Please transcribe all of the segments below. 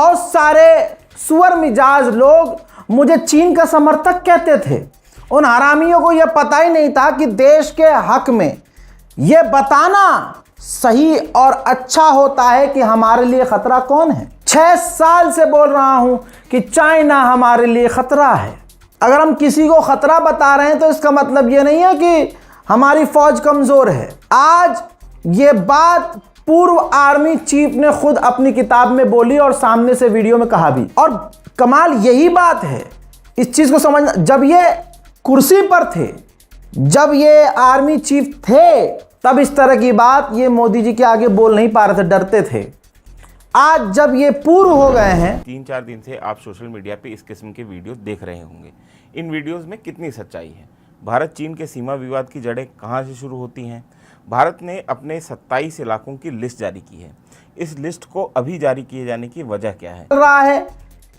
बहुत सारे सुअर मिजाज लोग मुझे चीन का समर्थक कहते थे। उन हरामियों को यह पता ही नहीं था कि देश के हक में यह बताना सही और अच्छा होता है कि हमारे लिए खतरा कौन है। 6 साल से बोल रहा हूं कि चाइना हमारे लिए खतरा है। अगर हम किसी को खतरा बता रहे हैं तो इसका मतलब यह नहीं है कि हमारी फौज कमजोर है। आज ये बात पूर्व आर्मी चीफ ने खुद अपनी किताब में बोली और सामने से वीडियो में कहा भी। और कमाल यही बात है, इस चीज को समझना। जब ये कुर्सी पर थे, जब ये आर्मी चीफ थे, तब इस तरह की बात ये मोदी जी के आगे बोल नहीं पा रहे थे, डरते थे। आज जब ये पूर्व हो गए हैं। 3-4 दिन से आप सोशल मीडिया पे इस किस्म के वीडियोस देख रहे होंगे। इन वीडियोस में कितनी सच्चाई है? भारत चीन के सीमा विवाद की जड़ें कहां से शुरू होती हैं? भारत ने अपने 27 इलाकों की लिस्ट जारी की है। इस लिस्ट को अभी जारी किए जाने की वजह क्या है? रहा है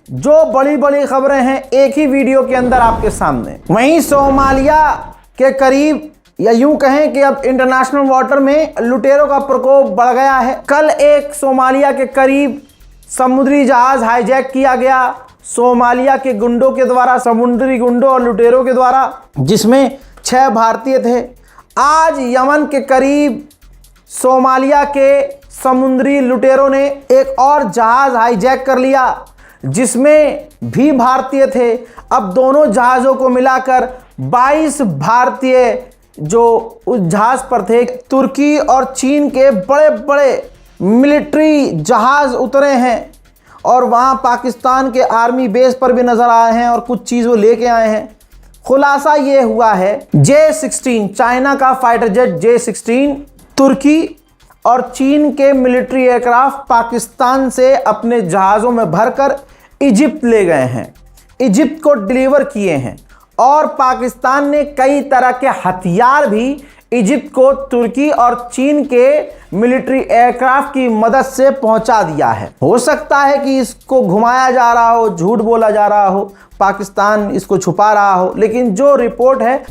जो बड़ी बड़ी खबरें हैं एक ही वीडियो के अंदर आपके सामने। वहीं सोमालिया के करीब, या यूं कहें कि अब इंटरनेशनल वाटर में लुटेरों का प्रकोप बढ़ गया है। कल एक सोमालिया के करीब समुद्री जहाज हाईजैक किया गया सोमालिया के गुंडों के द्वारा, समुद्री गुंडों और लुटेरों के द्वारा, जिसमें 6 भारतीय थे। आज यमन के करीब सोमालिया के समुद्री लुटेरों ने एक और जहाज हाईजैक कर लिया जिसमें भी भारतीय थे। अब दोनों जहाज़ों को मिलाकर 22 भारतीय जो उस जहाज पर थे। तुर्की और चीन के बड़े बड़े मिलिट्री जहाज उतरे हैं और वहाँ पाकिस्तान के आर्मी बेस पर भी नज़र आए हैं और कुछ चीज़ वो लेके आए हैं। खुलासा ये हुआ है J-16 चाइना का फाइटर जेट J-16 तुर्की और चीन के मिलिट्री एयरक्राफ्ट पाकिस्तान से अपने जहाज़ों में भरकर इजिप्ट ले गए हैं, इजिप्ट को डिलीवर किए हैं। और पाकिस्तान ने कई तरह के हथियार भी इजिप्ट को तुर्की और चीन के मिलिट्री एयरक्राफ्ट की मदद से पहुंचा दिया है। हो सकता है कि इसको घुमाया जा रहा हो, झूठ बोला जा रहा हो, पाकिस्तान इसको छुपा रहा हो, लेकिन जो रिपोर्ट है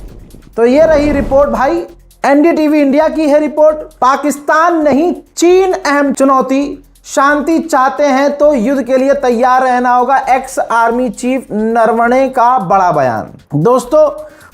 तो ये रही रिपोर्ट भाई, एनडीटीवी इंडिया की है रिपोर्ट। पाकिस्तान नहीं चीन अहम चुनौती, शांति चाहते हैं तो युद्ध के लिए तैयार रहना होगा। एक्स आर्मी चीफ नरवणे का बड़ा बयान। दोस्तों,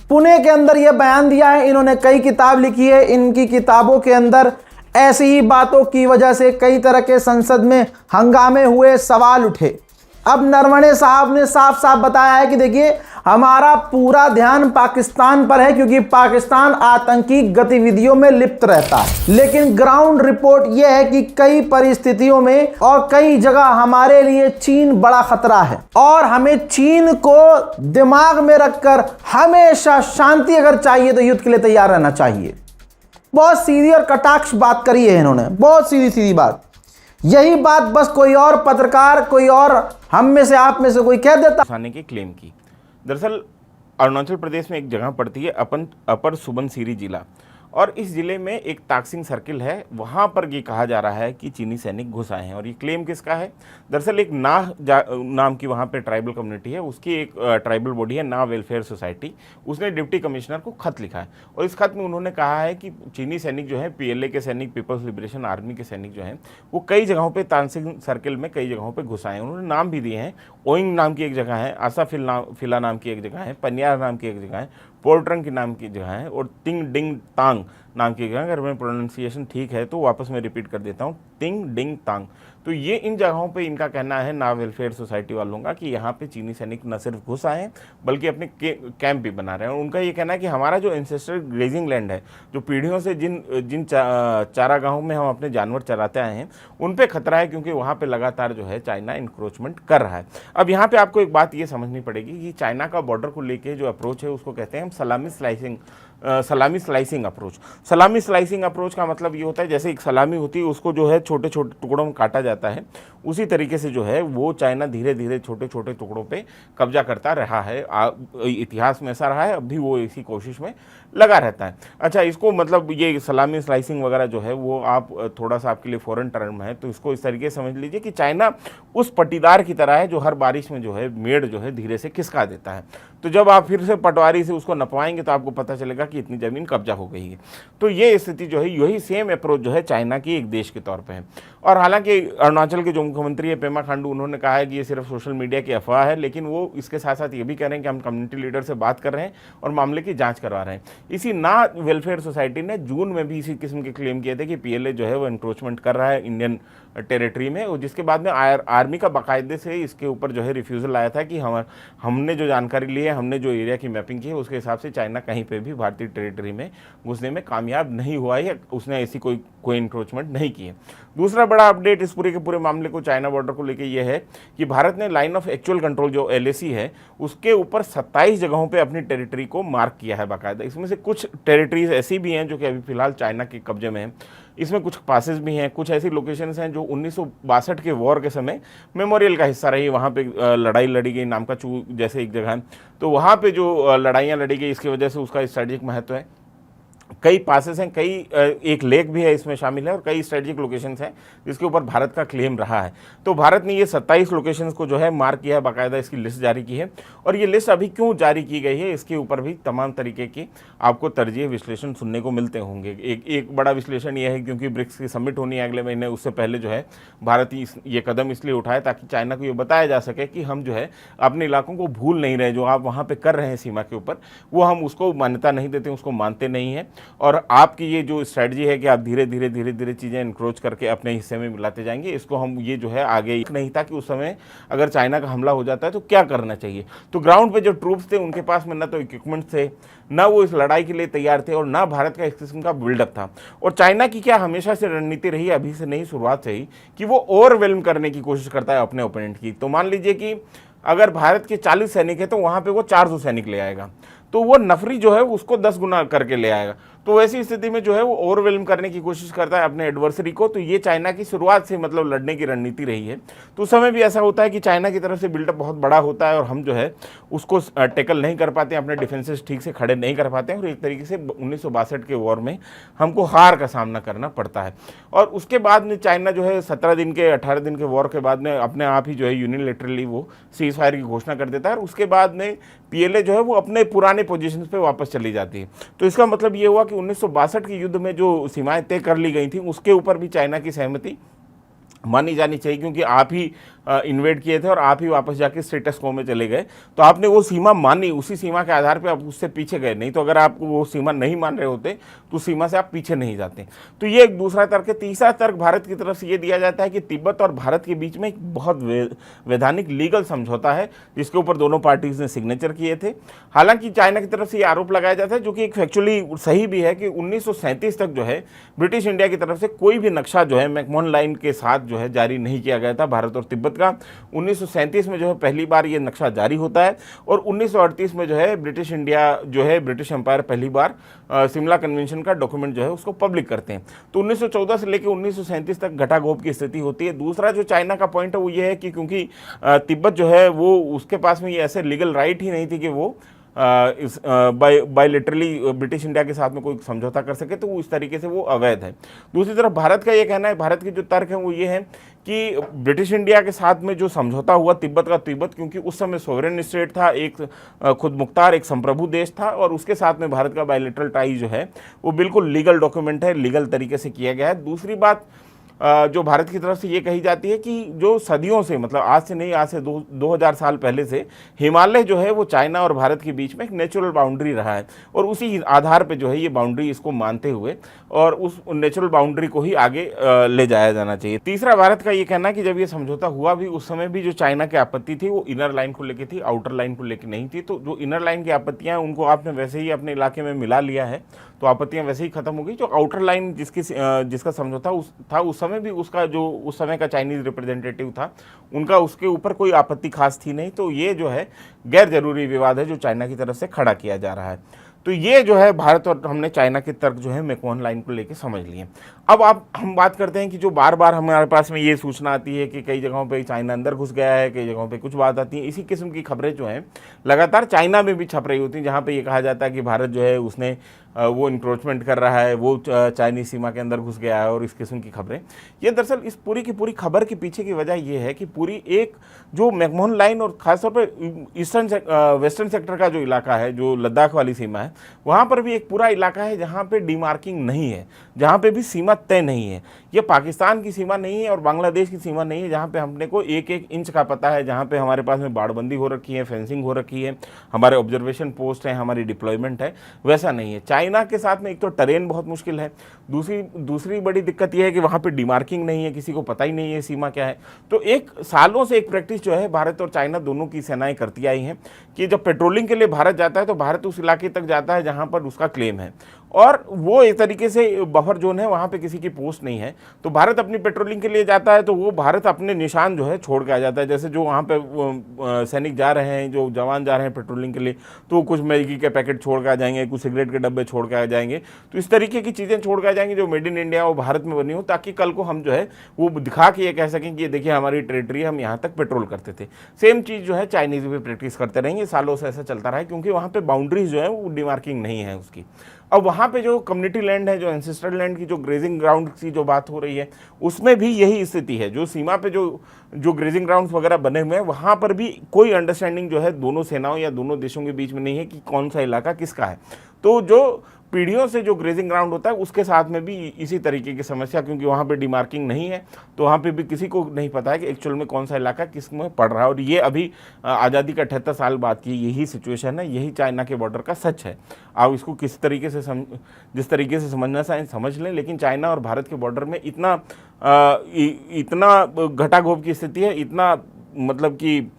पुणे के अंदर यह बयान दिया है। इन्होंने कई किताब लिखी है। इनकी किताबों के अंदर ऐसी ही बातों की वजह से कई तरह के संसद में हंगामे हुए, सवाल उठे। अब नरवणे साहब ने साफ साफ बताया है कि देखिए, हमारा पूरा ध्यान पाकिस्तान पर है क्योंकि पाकिस्तान आतंकी गतिविधियों में लिप्त रहता है। लेकिन ग्राउंड रिपोर्ट यह है कि कई परिस्थितियों में और कई जगह हमारे लिए चीन बड़ा खतरा है और हमें चीन को दिमाग में रखकर हमेशा शांति अगर चाहिए तो युद्ध के लिए तैयार रहना चाहिए। बहुत सीधी और कटाक्ष बात करी है इन्होंने, बहुत सीधी सीधी बात। यही बात बस कोई और पत्रकार, कोई और हम में से, आप में से कोई कह देता की क्लेम की। दरअसल अरुणाचल प्रदेश में एक जगह पड़ती है अपर सुबनसिरी जिला, और इस जिले में एक ताकसिंग सर्किल है। वहाँ पर ये कहा जा रहा है कि चीनी सैनिक घुस आए हैं। और ये क्लेम किसका है? दरअसल एक नाम की वहाँ पे ट्राइबल कम्युनिटी है, उसकी एक ट्राइबल बॉडी है ना वेलफेयर सोसाइटी। उसने डिप्टी कमिश्नर को खत लिखा है और इस खत में उन्होंने कहा है कि चीनी सैनिक जो है, PLA के सैनिक, पीपल्स लिबरेशन आर्मी के सैनिक जो हैं, वो कई जगहों पर ताकसिंग सर्किल में कई जगहों पर घुस आए हैं। उन्होंने नाम भी दिए हैं। ओइंग नाम की एक जगह है, आसा फिला नाम की एक जगह है, पनियार नाम की एक जगह है, पोर्ट्रंग की नाम की जगह है और तिंग डिंग तांग नाम की जगह। अगर मैं प्रोनाउंसिएशन ठीक है तो वापस मैं रिपीट कर देता हूँ, तिंग डिंग तांग। तो ये इन जगहों पे इनका कहना है ना वेलफेयर सोसाइटी वालों का कि यहाँ पे चीनी सैनिक न सिर्फ घुस आए हैं बल्कि अपने कैंप भी बना रहे हैं। और उनका ये कहना है कि हमारा जो एंसेस्ट्रल ग्रेजिंग लैंड है, जो पीढ़ियों से जिन चारागाहों में हम अपने जानवर चराते आए हैं, उन पर खतरा है क्योंकि वहाँ पर लगातार जो है चाइना इंक्रोचमेंट कर रहा है। अब यहाँ पर आपको एक बात ये समझनी पड़ेगी कि चाइना का बॉर्डर को लेकर जो अप्रोच है उसको कहते हैं हम सलामी स्लाइसिंग अप्रोच। सलामी स्लाइसिंग अप्रोच का मतलब ये होता है जैसे एक सलामी होती है, उसको जो है छोटे छोटे टुकड़ों में काटा जाता है, उसी तरीके से जो है वो चाइना धीरे धीरे छोटे छोटे टुकड़ों पे कब्जा करता रहा है। इतिहास में ऐसा रहा है, अब भी वो इसी कोशिश में लगा रहता है। अच्छा, इसको मतलब ये सलामी स्लाइसिंग वगैरह जो है वो आप थोड़ा सा आपके लिए फॉरेन टर्म है, तो इसको इस तरीके से समझ लीजिए कि चाइना उस पट्टीदार की तरह है जो हर बारिश में जो है मेड़ जो है धीरे से खिसका देता है। तो जब आप फिर से पटवारी से उसको नपवाएंगे तो आपको पता चलेगा कि इतनी ज़मीन कब्जा हो गई है। तो ये स्थिति जो है, यही सेम अप्रोच जो है चाइना की एक देश के तौर पे है। और हालांकि अरुणाचल के जो मुख्यमंत्री है पेमा खांडू, उन्होंने कहा है कि ये सिर्फ सोशल मीडिया की अफवाह है, लेकिन वो इसके साथ साथ ये भी कह रहे हैं कि हम कम्युनिटी लीडर से बात कर रहे हैं और मामले की जांच करवा रहे हैं। इसी ना वेलफेयर सोसाइटी ने जून में भी इसी किस्म के क्लेम किए थे कि पीएलए जो है वो इंक्रोचमेंट कर रहा है इंडियन टेरिटरी में, और जिसके बाद में आर्मी का बाकायदे से इसके ऊपर जो है रिफ्यूज़ल आया था कि हमने जो जानकारी ली है, हमने जो एरिया की मैपिंग की है, उसके हिसाब से चाइना कहीं पे भी भारतीय टेरिटरी में घुसने में कामयाब नहीं हुआ है, उसने ऐसी कोई इंक्रोचमेंट नहीं की है। दूसरा बड़ा अपडेट इस पूरे के पूरे मामले को, चाइना बॉर्डर को लेकर यह है कि भारत ने लाइन ऑफ एक्चुअल कंट्रोल जो LAC है उसके ऊपर 27 जगहों पे अपनी टेरिटरी को मार्क किया है बाकायदा। इसमें से कुछ टेरिटरीज ऐसी भी हैं जो कि अभी फिलहाल चाइना के कब्जे में हैं। इसमें कुछ पासेस भी हैं, कुछ ऐसी लोकेशंस हैं जो 1962 के वॉर के समय मेमोरियल का हिस्सा रही। वहाँ पे लड़ाई लड़ी गई, नामकाचू जैसे एक जगह है, तो वहाँ पे जो लड़ाइयाँ लड़ी गई इसकी वजह से उसका स्ट्रेटेजिक महत्व है। कई पासेस हैं, कई एक लेक भी है इसमें शामिल है, और कई स्ट्रेटेजिक लोकेशंस हैं जिसके ऊपर भारत का क्लेम रहा है। तो भारत ने ये 27 लोकेशंस को जो है मार्क किया है, बाकायदा इसकी लिस्ट जारी की है। और ये लिस्ट अभी क्यों जारी की गई है, इसके ऊपर भी तमाम तरीके की आपको तरजीह विश्लेषण सुनने को मिलते होंगे। एक बड़ा विश्लेषण ये है क्योंकि ब्रिक्स की समिट होनी है अगले महीने, उससे पहले जो है भारत ये कदम इसलिए उठाए ताकि चाइना को ये बताया जा सके कि हम जो है अपने इलाकों को भूल नहीं रहे, जो आप वहाँ पर कर रहे हैं सीमा के ऊपर, वो हम उसको मान्यता नहीं देते, उसको मानते नहीं हैं। और आपकी ये जो स्ट्रेटजी है कि आप धीरे धीरे चीज़ें इंक्रोच करके अपने हिस्से में मिलाते जाएंगे, इसको हम ये जो है आगे नहीं था कि उस समय अगर चाइना का हमला हो जाता है तो क्या करना चाहिए। तो ग्राउंड पे जो ट्रूप्स थे उनके पास में ना तो इक्विपमेंट थे, ना वो इस लड़ाई के लिए तैयार थे, और ना भारत का इस किस्म का बिल्डअप था। और चाइना की क्या हमेशा से रणनीति रही, अभी से नहीं शुरुआत से ही, कि वो ओवरवेल्म करने की कोशिश करता है अपने ओपोनेंट की। तो मान लीजिए कि अगर भारत के 40 सैनिक है तो वहाँ पे वो 400 सैनिक ले आएगा, तो वो नफरी जो है उसको 10 गुना करके ले आएगा। तो वैसी स्थिति में जो है वो ओवरवेल्म करने की कोशिश करता है अपने एडवर्सरी को। तो ये चाइना की शुरुआत से मतलब लड़ने की रणनीति रही है। तो उस समय भी ऐसा होता है कि चाइना की तरफ से बिल्डअप बहुत बड़ा होता है और हम जो है उसको टैकल नहीं कर पाते हैं, अपने डिफेंसेस ठीक से खड़े नहीं कर पाते हैं, और एक तरीके से 1962 के वॉर में हमको हार का सामना करना पड़ता है। और उसके बाद में चाइना जो है 17 दिन के 18 दिन के वॉर के बाद में अपने आप ही जो है यूनिलैटरली वो सीज फायर की घोषणा कर देता है, और उसके बाद में पीएलए जो है वो अपने पुराने पोजीशंस पे वापस चली जाती है। तो इसका मतलब ये हुआ कि 1962 के युद्ध में जो सीमाएं तय कर ली गई थी उसके ऊपर भी चाइना की सहमति मानी जानी चाहिए, क्योंकि आप ही इन्वेड किए थे और आप ही वापस जाके स्टेटस को में चले गए, तो आपने वो सीमा मानी, उसी सीमा के आधार पे आप उससे पीछे गए। नहीं तो अगर आप वो सीमा नहीं मान रहे होते तो सीमा से आप पीछे नहीं जाते। तो ये एक दूसरा तर्क है। तीसरा तर्क भारत की तरफ से ये दिया जाता है कि तिब्बत और भारत के बीच में एक बहुत वैधानिक लीगल समझौता है जिसके ऊपर दोनों पार्टीज ने सिग्नेचर किए थे। हालांकि चाइना की तरफ से ये आरोप लगाया जाता है, जो कि एक फैक्चुअली सही भी है, कि 1937 तक जो है ब्रिटिश इंडिया की तरफ से कोई भी नक्शा जो है मैकमोहन लाइन के साथ जो है जारी नहीं किया गया था भारत और तिब्बत का। 1937 में जो है पहली बार ये नक्शा जारी होता है, और 1938 में जो है ब्रिटिश इंडिया जो है ब्रिटिश एम्पायर पहली बार शिमला कन्वेंशन का डॉक्यूमेंट जो है उसको पब्लिक करते हैं। तो 1914 से लेकर 1937 तक घटाघोप की स्थिति होती है। दूसरा जो चाइना का पॉइंट है वो ये है कि क्योंकि तिब्बत जो है वो उसके पास में ये ऐसे लीगल राइट ही नहीं थी कि वो बायलैटरली ब्रिटिश इंडिया के साथ में कोई समझौता कर सके, तो इस तरीके से वो अवैध है। दूसरी तरफ भारत का ये कहना है, भारत के जो तर्क है वो ये है कि ब्रिटिश इंडिया के साथ में जो समझौता हुआ तिब्बत का, तिब्बत क्योंकि उस समय सोवरेन स्टेट था, एक खुद मुख्तार एक संप्रभु देश था, और उसके साथ में भारत का बायलैटरल टाई जो है वो बिल्कुल लीगल डॉक्यूमेंट है, लीगल तरीके से किया गया है। दूसरी बात जो भारत की तरफ से ये कही जाती है कि जो सदियों से, मतलब आज से नहीं, आज से 2000 साल पहले से हिमालय जो है वो चाइना और भारत के बीच में एक नेचुरल बाउंड्री रहा है, और उसी आधार पे जो है ये बाउंड्री इसको मानते हुए और उस नेचुरल बाउंड्री को ही आगे ले जाया जाना चाहिए। तीसरा भारत का ये कहना है कि जब ये समझौता हुआ भी उस समय भी जो चाइना की आपत्ति थी वो इनर लाइन को लेकर थी, आउटर लाइन को लेकर नहीं थी। तो जो इनर लाइन की आपत्तियाँ उनको आपने वैसे ही अपने इलाके में मिला लिया है तो आपत्तियाँ वैसे ही खत्म हो गई। जो आउटर लाइन जिसका समझौता था उस समय भी उसका जो उस समय का चाइनीज रिप्रेजेंटेटिव था उनका उसके ऊपर कोई आपत्ति खास थी नहीं। तो ये जो है गैर जरूरी विवाद है जो चाइना की तरफ से खड़ा किया जा रहा है। तो ये जो है भारत और हमने चाइना के तर्क जो है मैकमोहन लाइन को लेके समझ लिए। अब हम बात करते हैं कि जो बार बार हमारे पास में ये सूचना आती है कि कई जगहों पे चाइना अंदर घुस गया है, कई जगहों पे कुछ बात आती है, इसी किस्म की खबरें जो हैं लगातार चाइना में भी छप रही होती हैं, जहाँ पे ये कहा जाता है कि भारत जो है उसने वो इंक्रोचमेंट कर रहा है, वो चाइनीज सीमा के अंदर घुस गया है और इस किस्म की खबरें। ये दरअसल इस पूरी की पूरी खबर के पीछे की वजह ये है कि पूरी एक जो मैकमोहन लाइन और खासतौर पर ईस्टर्न वेस्टर्न सेक्टर का जो इलाका है, जो लद्दाख वाली सीमा है, वहाँ पर भी एक पूरा इलाका है जहाँ पे डीमार्किंग नहीं है, जहाँ पे भी सीमा तय नहीं है। ये पाकिस्तान की सीमा नहीं है और बांग्लादेश की सीमा नहीं है जहाँ पे हमने को एक एक इंच का पता है, जहाँ पे हमारे पास में बाड़बंदी हो रखी है, फेंसिंग हो रखी है, हमारे ऑब्जर्वेशन पोस्ट हैं, हमारी डिप्लॉयमेंट है, वैसा नहीं है। चाइना के साथ में एक तो टरेन बहुत मुश्किल है, दूसरी बड़ी दिक्कत यह है कि वहाँ पे डिमार्किंग नहीं है, किसी को पता ही नहीं है सीमा क्या है। तो एक सालों से एक प्रैक्टिस जो है भारत और चाइना दोनों की सेनाएं करती आई हैं कि जब पेट्रोलिंग के लिए भारत जाता है तो भारत उस इलाके तक जाता है जहाँ पर उसका क्लेम है, और वो एक तरीके से बफर जोन है, वहाँ पे किसी की पोस्ट नहीं है। तो भारत अपनी पेट्रोलिंग के लिए जाता है तो वो भारत अपने निशान जो है छोड़ के आ जाता है। जैसे जो वहाँ पे सैनिक जा रहे हैं, जो जवान जा रहे हैं पेट्रोलिंग के लिए, तो कुछ मैगी के पैकेट छोड़ के आ जाएंगे, कुछ सिगरेट के डब्बे छोड़ के आ जाएंगे। तो इस तरीके की चीज़ें छोड़ के आ जाएंगे जो मेड इन इंडिया वो भारत में बनी हो, ताकि कल को हम जो है वो दिखा के ये कह सकें कि ये देखिए हमारी टेरिटरी, हम यहाँ तक पेट्रोल करते थे। सेम चीज़ जो है चाइनीज़ भी प्रैक्टिस करते रहेंगे, सालों से ऐसा चलता रहा है, क्योंकि वहाँ पे बाउंड्रीज जो है वो डिमार्किंग नहीं है उसकी। अब वहाँ पे जो कम्युनिटी लैंड है, जो एंसेस्ट्रल लैंड की जो ग्रेजिंग ग्राउंड की जो बात हो रही है, उसमें भी यही स्थिति है। जो सीमा पे जो ग्रेजिंग ग्राउंड्स वगैरह बने हुए हैं, वहाँ पर भी कोई अंडरस्टैंडिंग जो है दोनों सेनाओं या दोनों देशों के बीच में नहीं है कि कौन सा इलाका किसका है। तो जो पीढ़ियों से जो ग्रेजिंग ग्राउंड होता है उसके साथ में भी इसी तरीके की समस्या, क्योंकि वहाँ पे डिमार्किंग नहीं है, तो वहाँ पे भी किसी को नहीं पता है कि एक्चुअल में कौन सा इलाका किस में पड़ रहा है। और ये अभी आज़ादी का 78 साल बाद की यही सिचुएशन है, यही चाइना के बॉर्डर का सच है। आप इसको किस तरीके से जिस तरीके से समझना चाहें समझ लें, लेकिन चाइना और भारत के बॉर्डर में इतना घटाघोप की स्थिति है, इतना मतलब कि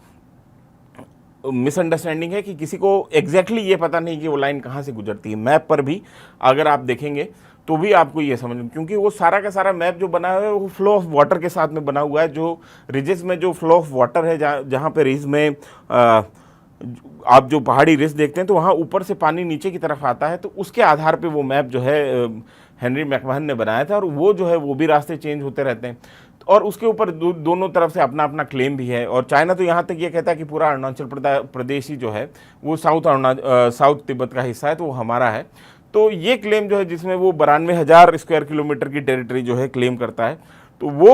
मिसअंडरस्टैंडिंग है कि किसी को एग्जैक्टली ये पता नहीं कि वो लाइन कहाँ से गुजरती है। मैप पर भी अगर आप देखेंगे तो भी आपको ये समझ, क्योंकि वो सारा का सारा मैप जो बना हुआ है वो फ्लो ऑफ वाटर के साथ में बना हुआ है। जो रिजेस में जो फ्लो ऑफ वाटर है, जहाँ पे रिज में आप जो पहाड़ी रिज देखते हैं तो वहाँ ऊपर से पानी नीचे की तरफ आता है, तो उसके आधार पर वो मैप जो है हेनरी मैकमहन ने बनाया था, और वो जो है वो भी रास्ते चेंज होते रहते हैं, और उसके ऊपर दोनों तरफ से अपना अपना क्लेम भी है। और चाइना तो यहाँ तक ये कहता है कि पूरा अरुणाचल प्रदेश ही जो है वो साउथ तिब्बत का हिस्सा है, तो वो हमारा है। तो ये क्लेम जो है, जिसमें वो 92,000 स्क्वायर किलोमीटर की टेरिटरी जो है क्लेम करता है, तो वो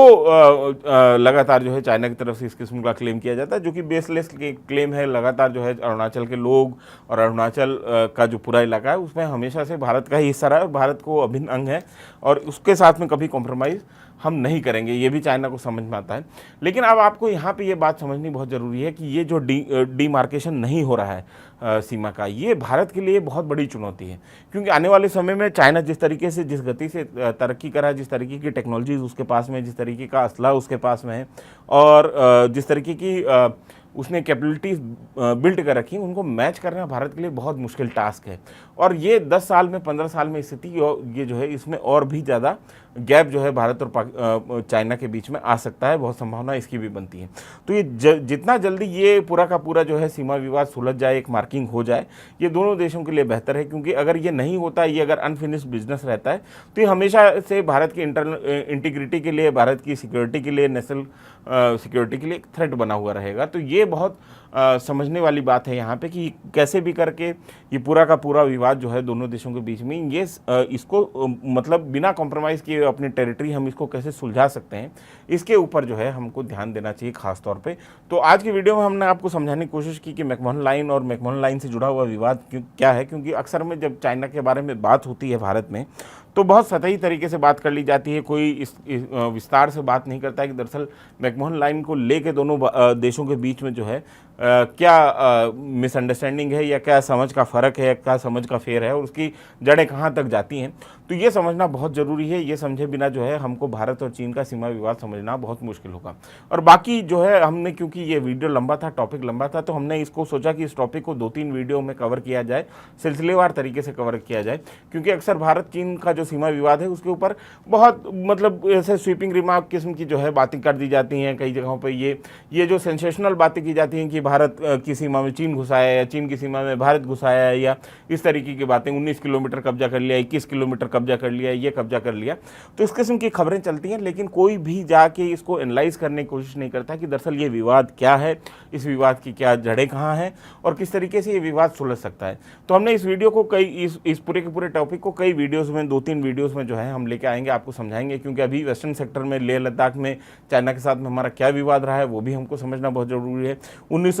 लगातार जो है चाइना की तरफ से इस किस्म का क्लेम किया जाता है, जो कि बेसलेस क्लेम है। लगातार जो है अरुणाचल के लोग और अरुणाचल का जो पूरा इलाका है उसमें हमेशा से भारत का ही हिस्सा रहा है और भारत को अभिन्न अंग है, और उसके साथ में कभी कॉम्प्रोमाइज़ हम नहीं करेंगे, ये भी चाइना को समझ में आता है। लेकिन अब आपको यहाँ पे ये बात समझनी बहुत ज़रूरी है कि ये जो डीमार्केशन नहीं हो रहा है सीमा का, ये भारत के लिए बहुत बड़ी चुनौती है, क्योंकि आने वाले समय में चाइना जिस तरीके से, जिस गति से तरक्की कर रहा है, जिस तरीके की टेक्नोलॉजीज उसके पास में, जिस तरीके का असला उसके पास में है, और जिस तरीके की उसने कैपेबिलिटीज बिल्ड कर रखी, उनको मैच करना भारत के लिए बहुत मुश्किल टास्क है। और ये 10 साल में, 15 साल में स्थिति ये जो है इसमें और भी ज़्यादा गैप जो है भारत और चाइना के बीच में आ सकता है, बहुत संभावना इसकी भी बनती है। तो ये जितना जल्दी ये पूरा का पूरा जो है सीमा विवाद सुलझ जाए, एक मार्किंग हो जाए, ये दोनों देशों के लिए बेहतर है, क्योंकि अगर ये नहीं होता, ये अगर अनफिनिश्ड बिजनेस रहता है, तो ये हमेशा से भारत की इंटरनल इंटीग्रिटी के लिए, भारत की सिक्योरिटी के लिए, नेशनल सिक्योरिटी के लिए एक थ्रेट बना हुआ रहेगा। तो ये बहुत समझने वाली बात है यहाँ पे कि कैसे भी करके ये पूरा का पूरा विवाद जो है दोनों देशों के बीच में, ये इसको मतलब बिना कॉम्प्रोमाइज़ किए अपनी टेरिटरी हम इसको कैसे सुलझा सकते हैं, इसके ऊपर जो है हमको ध्यान देना चाहिए खास तौर पे। तो आज की वीडियो में हमने आपको समझाने की कोशिश की कि मैकमोहन लाइन और मैकमोहन लाइन से जुड़ा हुआ विवाद क्या है, क्योंकि अक्सर में जब चाइना के बारे में बात होती है भारत में, तो बहुत सतही तरीके से बात कर ली जाती है, कोई इस विस्तार से बात नहीं करता है कि दरअसल मैकमोहन लाइन को लेके दोनों देशों के बीच में जो है क्या मिसअंडरस्टैंडिंग है, या क्या समझ का फ़र्क है, क्या समझ का फेर है, और उसकी जड़ें कहाँ तक जाती हैं। तो ये समझना बहुत ज़रूरी है। ये समझे बिना जो है हमको भारत और चीन का सीमा विवाद समझना बहुत मुश्किल होगा। और बाकी जो है हमने, क्योंकि ये वीडियो लंबा था, टॉपिक लंबा था, तो हमने इसको सोचा कि इस टॉपिक को 2-3 वीडियो में कवर किया जाए, सिलसिलेवार तरीके से कवर किया जाए, क्योंकि अक्सर भारत चीन का जो सीमा विवाद है उसके ऊपर बहुत मतलब ऐसे स्वीपिंग रिमार्क किस्म की जो है बातें कर दी जाती हैं। कई जगहों पर ये जो सेंसेशनल बातें की जाती हैं कि भारत की सीमा में चीन घुसाया है, या चीन की सीमा में भारत घुसाया है, या इस तरीके की बातें, 19 किलोमीटर कब्जा कर लिया, 21 किलोमीटर कब्जा कर लिया, ये कब्जा कर लिया। तो इस किस्म की खबरें चलती हैं, लेकिन कोई भी जाके इसको एनालाइज करने की कोशिश नहीं करता कि दरअसल ये विवाद क्या है, इस विवाद की क्या जड़ें कहाँ हैं और किस तरीके से ये विवाद सुलझ सकता है। तो हमने इस वीडियो को इस पूरे के पूरे टॉपिक को कई वीडियोज़ में, 2-3 वीडियोज़ में जो है हम लेके आएंगे, आपको समझाएंगे, क्योंकि अभी वेस्टर्न सेक्टर में लेह लद्दाख में चाइना के साथ में हमारा क्या विवाद रहा है वो भी हमको समझना बहुत ज़रूरी है। 19